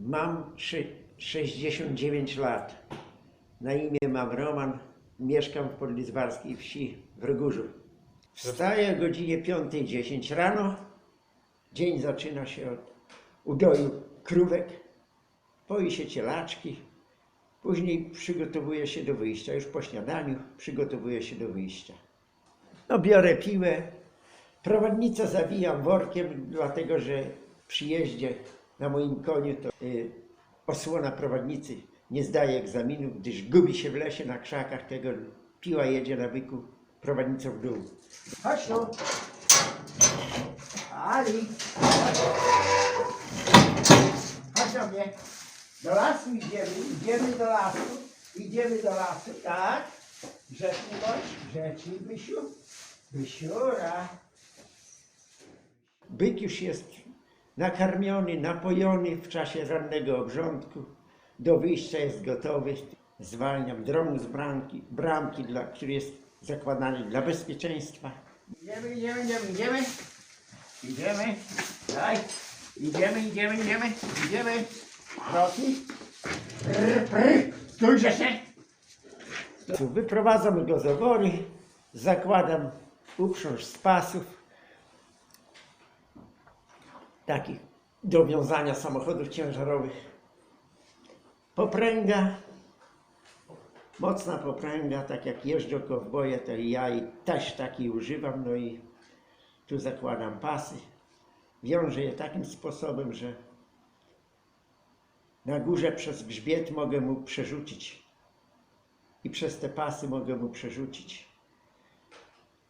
Mam 69 lat. Na imię mam Roman. Mieszkam w podlizbarskiej wsi w Rygórzu. Wstaję o godzinie 5:10 rano. Dzień zaczyna się od udoju krówek. Poi się cielaczki. Później przygotowuję się do wyjścia. Już po śniadaniu przygotowuję się do wyjścia. No, biorę piłę. Prowadnicę zawijam workiem, dlatego że przy jeździe na moim koniu to osłona prowadnicy nie zdaje egzaminu, gdyż gubi się w lesie, na krzakach, tego piła jedzie na byku prowadnicą w dół. Chodź tu! Ali! Chodź do mnie! Do lasu idziemy do lasu, tak? Grzecznie bądź, grzecznie, Bysiu. Bysiura. Byk już jest nakarmiony, napojony w czasie rannego obrządku. Do wyjścia jest gotowy. Zwalniam drąg z bramki, który jest zakładany dla bezpieczeństwa. Idziemy. Roki. Stójże się. Wyprowadzam go z obory, zakładam uprząż z pasów, takich do wiązania samochodów ciężarowych. Popręga, mocna popręga, tak jak jeżdżą kowboje, to i ja też takiej używam. No i tu zakładam pasy. Wiążę je takim sposobem, że na górze przez grzbiet mogę mu przerzucić i przez te pasy mogę mu przerzucić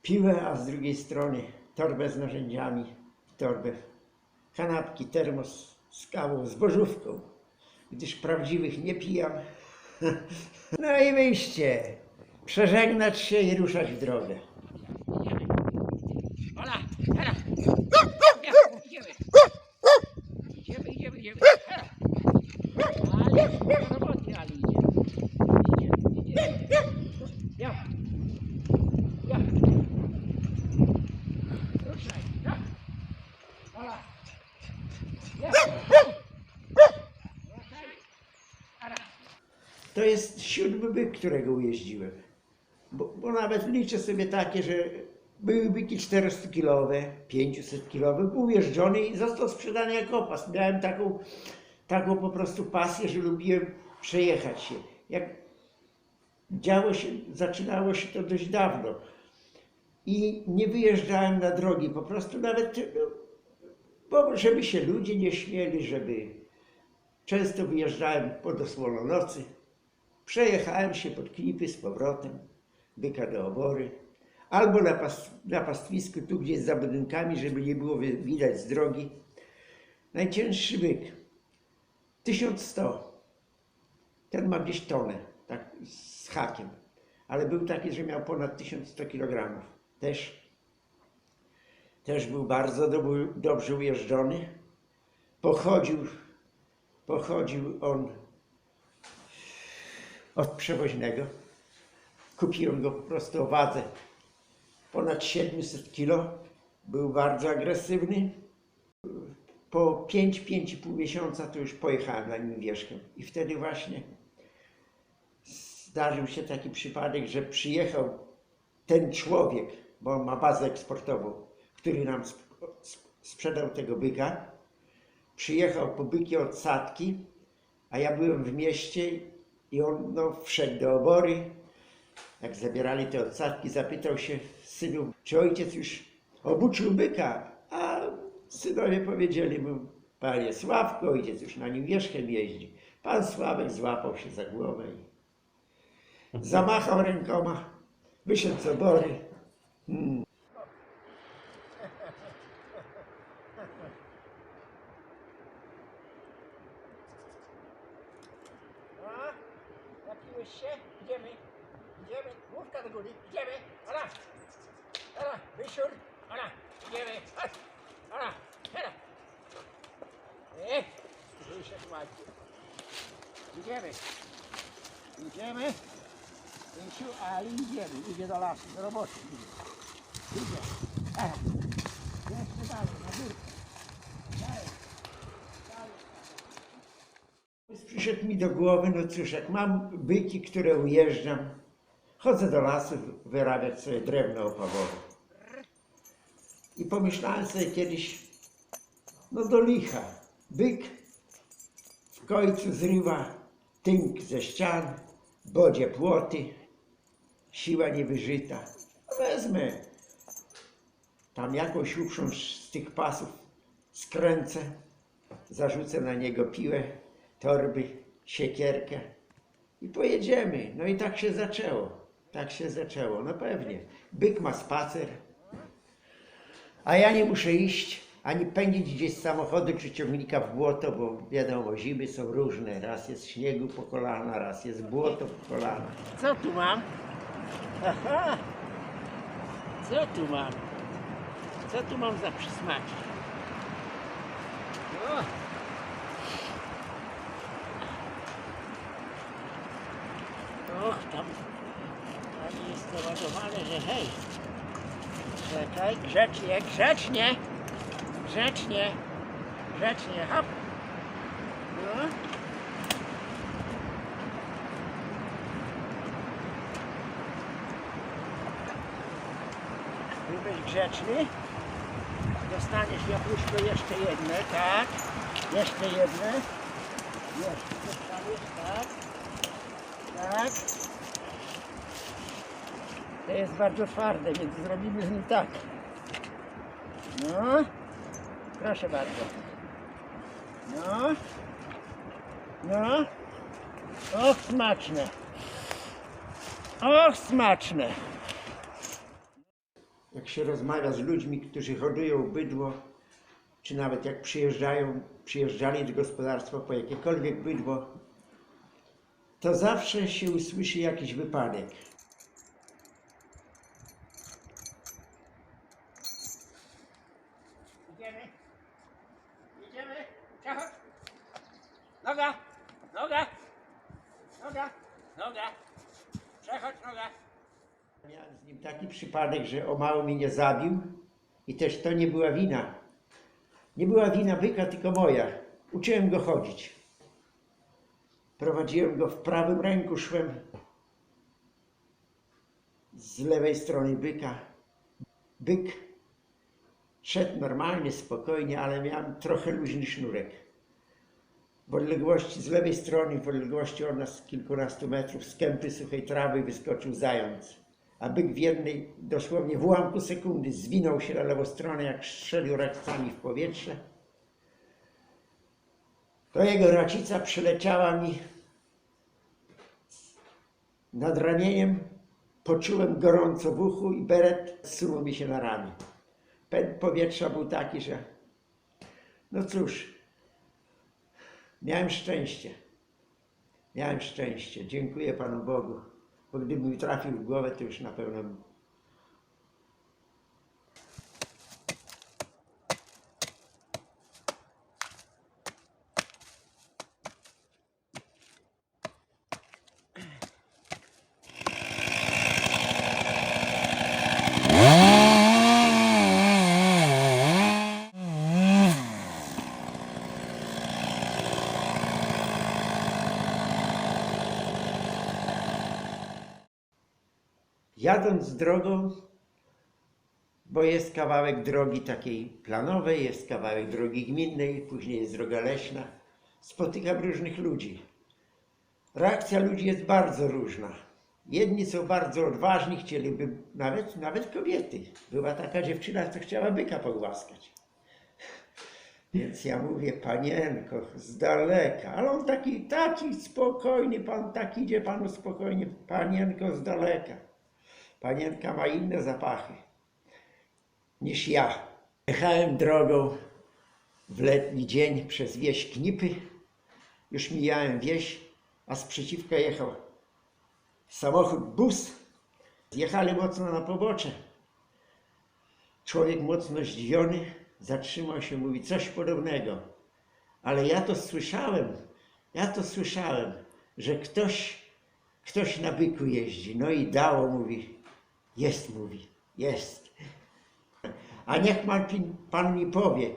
piłę, a z drugiej strony torbę z narzędziami, torbę, kanapki, termos z kawą, zbożówką, gdyż prawdziwych nie pijam. No i wyjście, przeżegnać się i ruszać w drogę. Ola, idziemy. Ale do roboty, ale idziemy. Ja. Ruszaj, ja. Ola. Ja. To jest 7. byk, którego ujeździłem. Bo nawet liczę sobie takie, że były byki 400-kilowe, 500-kilowe, był ujeżdżony i został sprzedany jako opas. Miałem taką po prostu pasję, że lubiłem przejechać się. Jak zaczynało się to dość dawno i nie wyjeżdżałem na drogi, po prostu nawet, bo żeby się ludzie nie śmieli, często wyjeżdżałem pod osłoną nocy, przejechałem się pod Knipy z powrotem, byka do obory, albo na pastwisku, tu gdzieś za budynkami, żeby nie było widać z drogi. Najcięższy byk, 1100, ten ma gdzieś tonę, tak z hakiem, ale był taki, że miał ponad 1100 kg. Też był bardzo dobrze ujeżdżony. Pochodził on od przewoźnego. Kupiłem go po prostu o wadze ponad 700 kg. Był bardzo agresywny. Po 5,5 miesiąca to już pojechałem na nim wierzchem. I wtedy właśnie zdarzył się taki przypadek, że przyjechał ten człowiek, bo on ma bazę eksportową, który nam sprzedał tego byka. Przyjechał po byki odsadzki, a ja byłem w mieście i on wszedł do obory. Jak zabierali te odsadzki, zapytał się synów, czy ojciec już obuczył byka, a synowie powiedzieli mu, panie Sławko, ojciec już na nim wierzchem jeździ. Pan Sławek złapał się za głowę i zamachał rękoma, wyszedł z obory. Napiłeś się? Idziemy. Główka do góry. Idziemy. Ola, Wysiur. Ola, idziemy. Chodź. Ola. Wyszedł ładnie. Idziemy. Wysiu, ale idziemy. Idzie do lasu, do roboty. Idzie. Jeszcze dalej, na górkę. Dalej. przyszedł mi do głowy, no cóż, jak mam byki, które ujeżdżam, chodzę do lasu wyrabiać sobie drewno opałowe. I pomyślałem sobie kiedyś, no do licha, byk w końcu zrywa tynk ze ścian, bodzie płoty, siła niewyżyta. No wezmę tam jakąś uprząż z tych pasów, skręcę, zarzucę na niego piłę, torby, siekierkę i pojedziemy. No i tak się zaczęło. Tak się zaczęło, no pewnie. Byk ma spacer, a ja nie muszę iść, ani pędzić gdzieś z samochodu czy ciągnika w błoto, bo wiadomo, zimy są różne. Raz jest śniegu po kolana, raz jest błoto po kolana. Co tu mam? Aha! Co tu mam? Co tu mam za przysmaki? O! Och, tam jest naładowane, że hej. Czekaj, grzecznie, grzecznie. Grzecznie. Grzecznie, hop. No. Byłeś grzeczny. Dostaniesz, jabłuszko, jeszcze jedne, tak. Jeszcze jedne. Jeszcze dostaniesz, tak. Tak. To jest bardzo twarde, więc zrobimy z nim tak. No. Proszę bardzo. No. No. Och, smaczne. Och, smaczne. Jak się rozmawia z ludźmi, którzy hodują bydło, czy nawet jak przyjeżdżali do gospodarstwa po jakiekolwiek bydło, to zawsze się usłyszy jakiś wypadek. Idziemy. Idziemy. Przechodź. Noga. Noga. Noga. Noga. Przechodź, noga. Miałem z nim taki przypadek, że o mało mnie nie zabił i też to nie była wina. Nie była wina byka, tylko moja. Uczyłem go chodzić. Prowadziłem go w prawym ręku, szłem z lewej strony byka. Byk szedł normalnie, spokojnie, ale miałem trochę luźny sznurek. W odległości z lewej strony, w odległości od nas kilkunastu metrów z kępy suchej trawy wyskoczył zając. A byk w jednej, dosłownie w ułamku sekundy, zwinął się na lewą stronę, jak strzelił rękami w powietrze. To jego racica przeleciała mi nad ramieniem, poczułem gorąco w uchu i beret zsunął mi się na ramię. Pęd powietrza był taki, że no cóż, miałem szczęście. Miałem szczęście. Dziękuję Panu Bogu, bo gdyby mi trafił w głowę, to już na pewno jadąc drogą, bo jest kawałek drogi takiej planowej, jest kawałek drogi gminnej, później jest droga leśna, spotykam różnych ludzi. Reakcja ludzi jest bardzo różna. Jedni są bardzo odważni, chcieliby, nawet kobiety. Była taka dziewczyna, co chciała byka pogłaskać. Więc ja mówię, panienko, z daleka, ale on taki spokojny, pan tak idzie panu spokojnie, panienko, z daleka. Panienka ma inne zapachy niż ja. Jechałem drogą w letni dzień przez wieś Knipy. Już mijałem wieś, a sprzeciwka jechał samochód, bus. Zjechali mocno na pobocze. Człowiek mocno zdziwiony zatrzymał się, mówi coś podobnego. Ale ja to słyszałem, że ktoś na byku jeździ. No i dało, mówi, jest. A niech pan mi powie,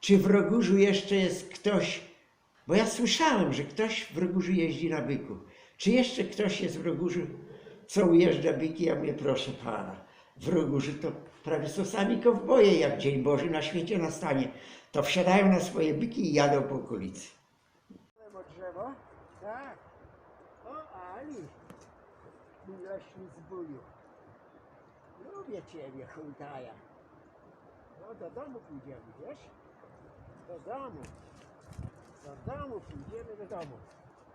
czy w Rogórzu jeszcze jest ktoś, Bo ja słyszałem, że ktoś w Rogóżu jeździ na byku. Czy jeszcze ktoś jest w Rogóżu, co ujeżdża byki? Ja mówię, proszę pana, w Rogóżu to prawie są sami kowboje, jak Dzień Boży na świecie nastanie. To wsiadają na swoje byki i jadą po okolicy. Lewo drzewo? Tak. O, Ali. Mój leśny zbóju. Lubię ciebie, hultaja. No, do domu pójdziemy, wiesz? Do domu. Do domu pójdziemy, do domu.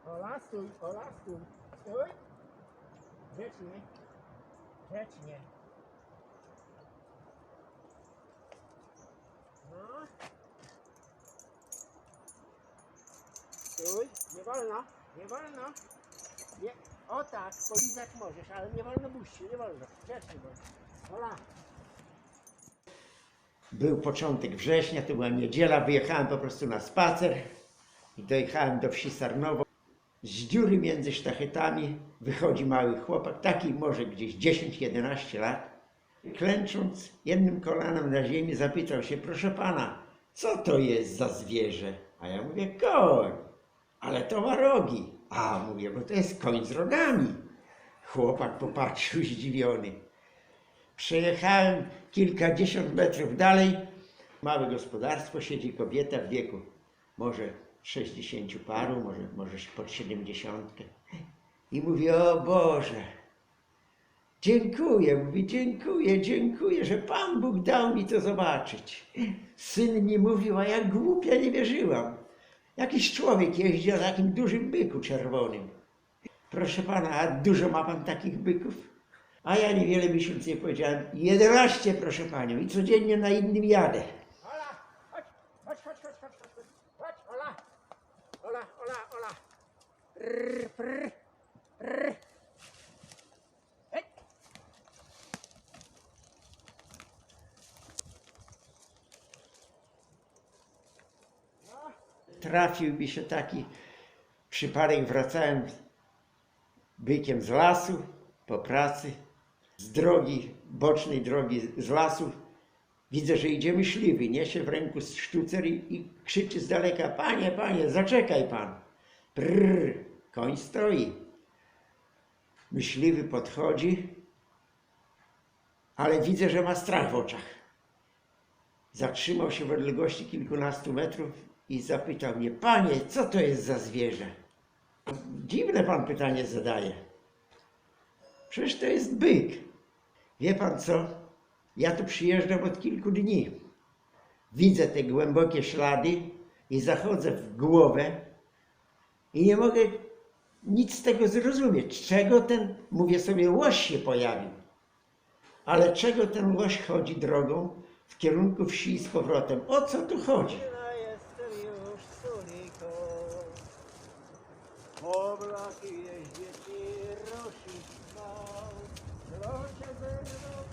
Ola, stój, Ola, stój. Stój. Grzecznie. Grzecznie. No. Stój. Nie wolno. Nie wolno. Nie. O tak, polizać możesz, ale nie wolno buźcie, nie wolno. Grzecznie bądź. Ola. Był początek września, to była niedziela, wyjechałem po prostu na spacer i dojechałem do wsi Sarnowo. Z dziury między sztachetami wychodzi mały chłopak, taki może gdzieś 10-11 lat. Klęcząc jednym kolanem na ziemi zapytał się, proszę pana, co to jest za zwierzę? A ja mówię, koń, ale to ma rogi. A mówię, bo to jest koń z rogami. Chłopak popatrzył zdziwiony. Przejechałem kilkadziesiąt metrów dalej. Małe gospodarstwo, siedzi kobieta w wieku może 60 paru, może pod 70. I mówi, o Boże, dziękuję, mówi, dziękuję, że Pan Bóg dał mi to zobaczyć. Syn mi mówił, a ja głupia nie wierzyłam. Jakiś człowiek jeździ na takim dużym byku czerwonym. Proszę pana, a dużo ma pan takich byków? A ja niewiele miesięcy nie powiedziałem. 11, proszę panią, i codziennie na innym jadę. Ola, chodź, Ola. Ola. Prr. Hej. Trafił mi się taki przypadek, wracałem bykiem z lasu po pracy, z drogi, bocznej drogi z lasu. Widzę, że idzie myśliwy, niesie w ręku sztucer i krzyczy z daleka, panie, zaczekaj pan. Prrr, koń stoi. Myśliwy podchodzi, ale widzę, że ma strach w oczach. Zatrzymał się w odległości kilkunastu metrów i zapytał mnie, panie, co to jest za zwierzę? Dziwne pan pytanie zadaje. Przecież to jest byk. Wie pan co? Ja tu przyjeżdżam od kilku dni. Widzę te głębokie ślady i zachodzę w głowę i nie mogę nic z tego zrozumieć. Czego ten, mówię sobie, łoś się pojawił. Ale czego ten łoś chodzi drogą w kierunku wsi z powrotem? O co tu chodzi? Ja jestem już suliko. Oblaki jeździ ci rosi spał. Locie ze mną